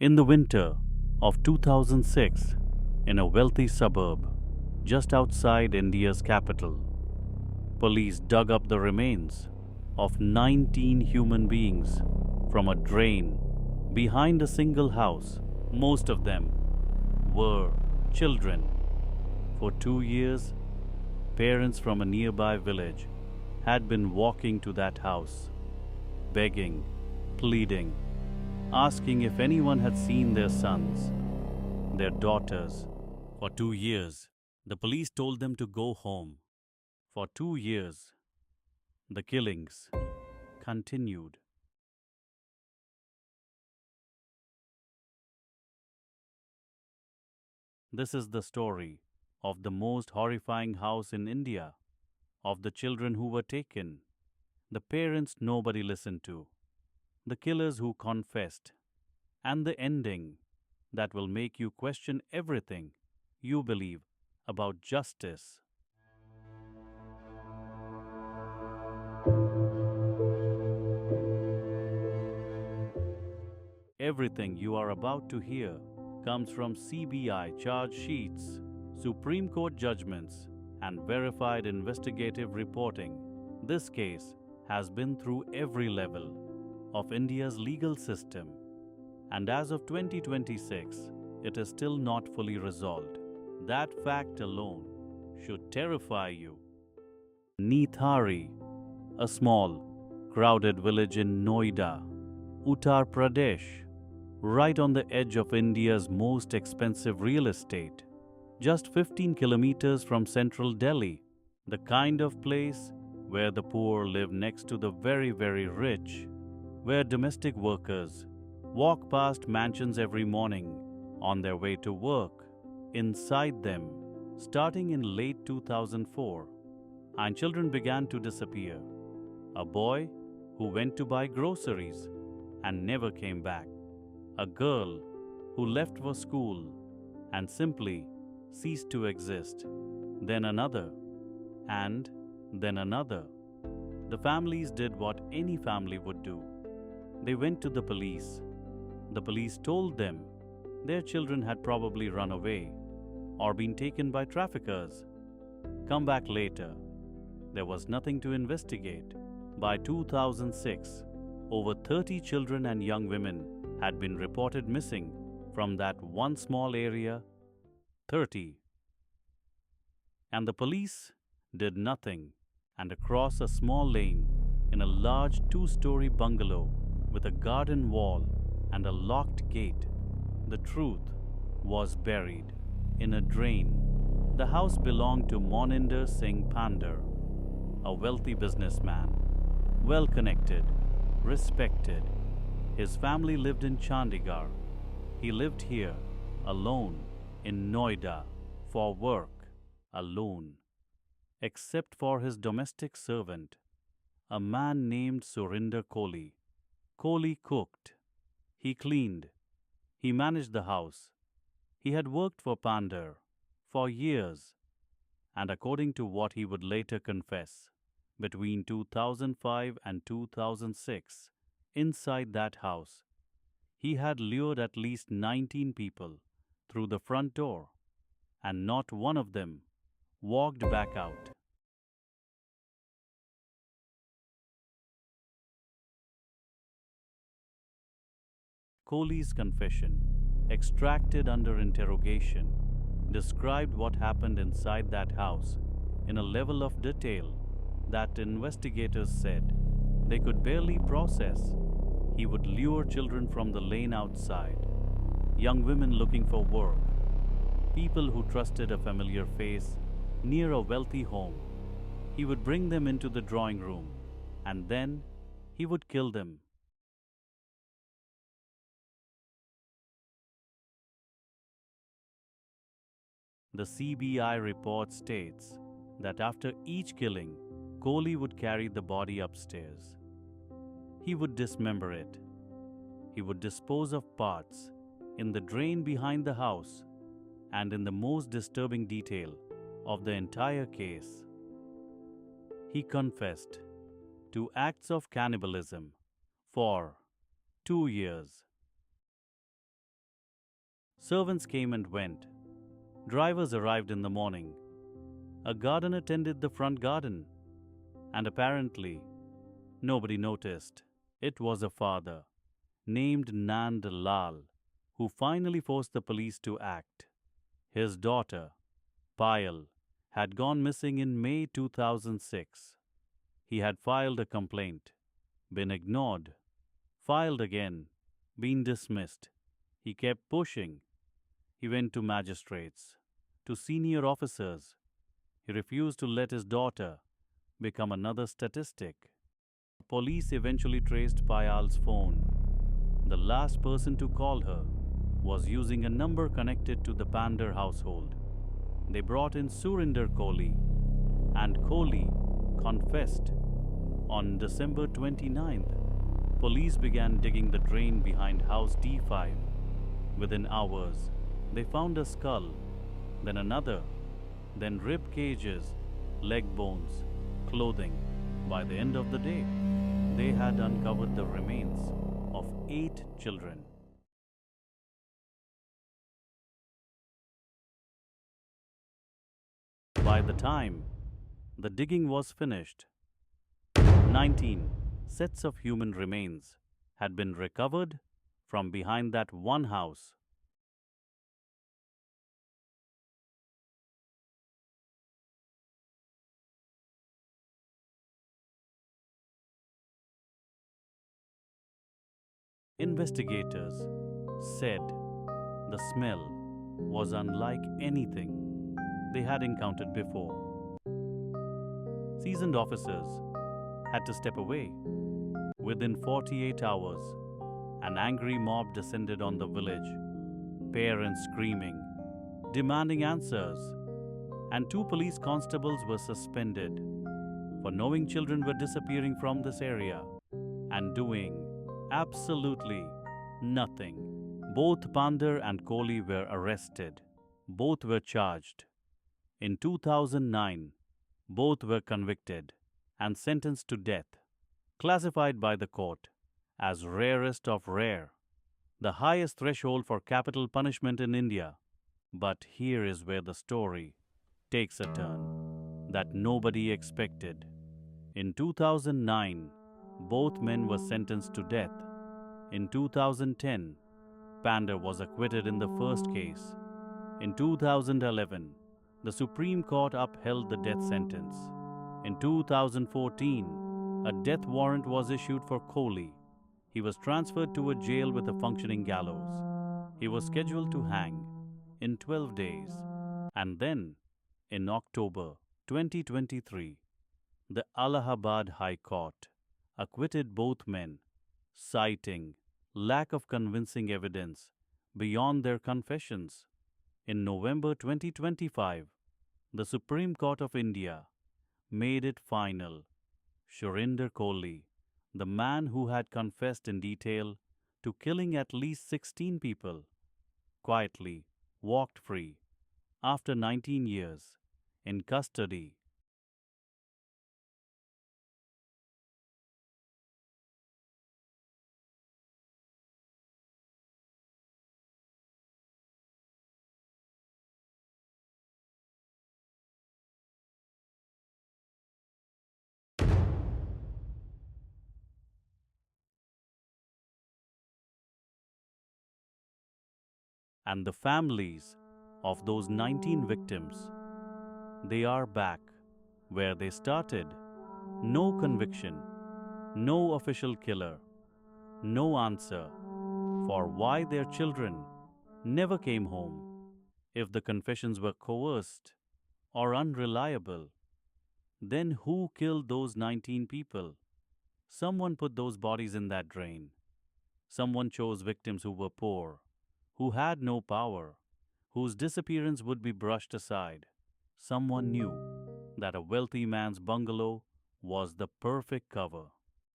In the winter of 2006, in a wealthy suburb just outside India's capital, police dug up the remains of 19 human beings from a drain behind a single house. Most of them were children. For 2 years, parents from a nearby village had been walking to that house, begging, pleading, asking if anyone had seen their sons, their daughters. For 2 years, the police told them to go home. For 2 years, the killings continued. This is the story of the most horrifying house in India, of the children who were taken, the parents nobody listened to, the killers who confessed, and the ending that will make you question everything you believe about justice. Everything you are about to hear comes from CBI charge sheets, Supreme Court judgments, and verified investigative reporting. This case has been through every level of India's legal system, and as of 2026, it is still not fully resolved. That fact alone should terrify you. Nithari, a small, crowded village in Noida, Uttar Pradesh, right on the edge of India's most expensive real estate, just 15 kilometers from central Delhi, the kind of place where the poor live next to the very, very rich, where domestic workers walk past mansions every morning on their way to work. Inside them, starting in late 2004, and children began to disappear. A boy who went to buy groceries and never came back. A girl who left for school and simply ceased to exist. Then another, and then another. The families did what any family would do. They went to the police. The police told them their children had probably run away or been taken by traffickers. Come back later. There was nothing to investigate. By 2006, over 30 children and young women had been reported missing from that one small area. 30. And the police did nothing. And across a small lane, in a large 2-story bungalow with a garden wall and a locked gate, the truth was buried in a drain. The house belonged to Moninder Singh Pandher, a wealthy businessman, well connected, respected. His family lived in Chandigarh. He lived here, alone, in Noida, for work, alone. Except for his domestic servant, a man named Surinder Koli. Koli cooked. He cleaned. He managed the house. He had worked for Pandher for years, and according to what he would later confess, between 2005 and 2006, inside that house, he had lured at least 19 people through the front door, and not one of them walked back out. Kohli's confession, extracted under interrogation, described what happened inside that house in a level of detail that investigators said they could barely process. He would lure children from the lane outside, young women looking for work, people who trusted a familiar face near a wealthy home. He would bring them into the drawing room, and then he would kill them. The CBI report states that after each killing, Kohli would carry the body upstairs. He would dismember it. He would dispose of parts in the drain behind the house, and in the most disturbing detail of the entire case, he confessed to acts of cannibalism for 2 years. Servants came and went. Drivers arrived in the morning. A gardener tended the front garden. And apparently, nobody noticed. It was a father, named Nand Lal, who finally forced the police to act. His daughter, Payal, had gone missing in May 2006. He had filed a complaint, been ignored, filed again, been dismissed. He kept pushing. He went to magistrates, to senior officers. He refused to let his daughter become another statistic. Police eventually traced Payal's phone. The last person to call her was using a number connected to the Pandher household. They brought in Surinder Koli, and Koli confessed. On December 29th, police began digging the drain behind house D5. Within hours, they found a skull, then another, then rib cages, leg bones, clothing. By the end of the day, they had uncovered the remains of 8 children. By the time the digging was finished, 19 sets of human remains had been recovered from behind that one house. Investigators said the smell was unlike anything they had encountered before. Seasoned officers had to step away. Within 48 hours, an angry mob descended on the village, parents screaming, demanding answers, and 2 police constables were suspended for knowing children were disappearing from this area and doing absolutely nothing. Both Pandher and Koli were arrested. Both were charged. In 2009, both were convicted and sentenced to death, classified by the court as rarest of rare, the highest threshold for capital punishment in India. But here is where the story takes a turn that nobody expected. In 2009, both men were sentenced to death. In 2010, Pandher was acquitted in the first case. In 2011, the Supreme Court upheld the death sentence. In 2014, a death warrant was issued for Koli. He was transferred to a jail with a functioning gallows. He was scheduled to hang in 12 days. And then, in October 2023, the Allahabad High Court acquitted both men, citing lack of convincing evidence beyond their confessions. In November 2025, the Supreme Court of India made it final. Surinder Koli, the man who had confessed in detail to killing at least 16 people, quietly walked free after 19 years in custody. And the families of those 19 victims, they are back where they started. No conviction, no official killer, no answer for why their children never came home. If the confessions were coerced or unreliable, then who killed those 19 people? Someone put those bodies in that drain. Someone chose victims who were poor, who had no power, whose disappearance would be brushed aside. Someone knew that a wealthy man's bungalow was the perfect cover.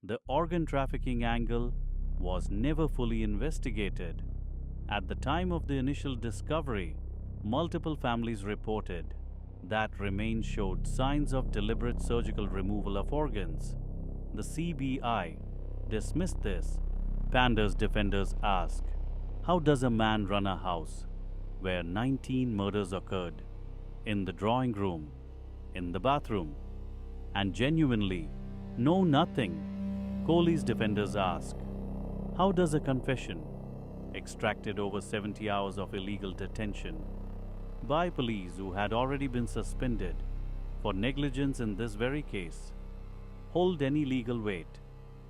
The organ trafficking angle was never fully investigated. At the time of the initial discovery, multiple families reported that remains showed signs of deliberate surgical removal of organs. The CBI dismissed this. Pandher's defenders ask, how does a man run a house where 19 murders occurred in the drawing room, in the bathroom, and genuinely know nothing. Koli's defenders ask, how does a confession, extracted over 70 hours of illegal detention by police who had already been suspended for negligence in this very case, hold any legal weight?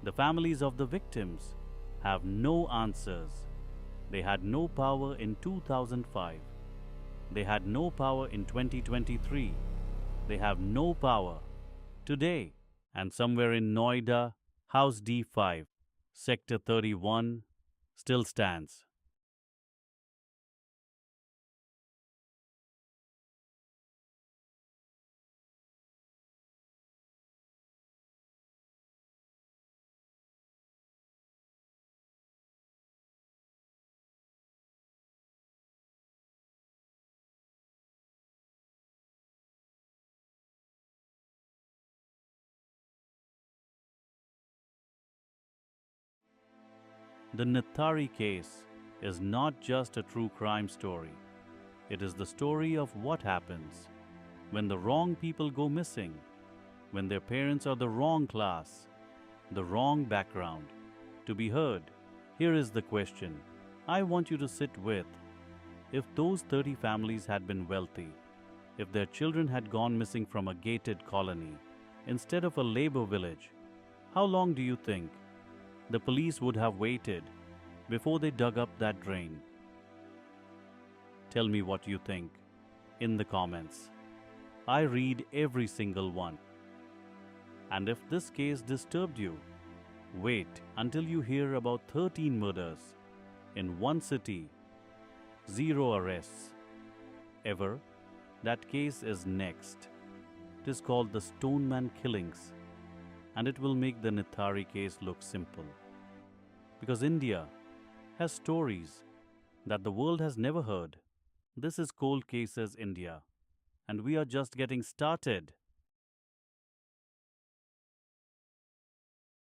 The families of the victims have no answers. They had no power in 2005. They had no power in 2023. They have no power today. And somewhere in Noida, House D5, Sector 31, still stands. The Nithari case is not just a true crime story. It is the story of what happens when the wrong people go missing, when their parents are the wrong class, the wrong background. To be heard, here is the question I want you to sit with. If those 30 families had been wealthy, if their children had gone missing from a gated colony instead of a labor village, how long do you think the police would have waited before they dug up that drain? Tell me what you think in the comments. I read every single one. And if this case disturbed you, wait until you hear about 13 murders in one city, 0 arrests. Ever, that case is next. It is called the Stoneman Killings, and it will make the Nithari case look simple. Because India has stories that the world has never heard. This is Cold Cases India, and we are just getting started.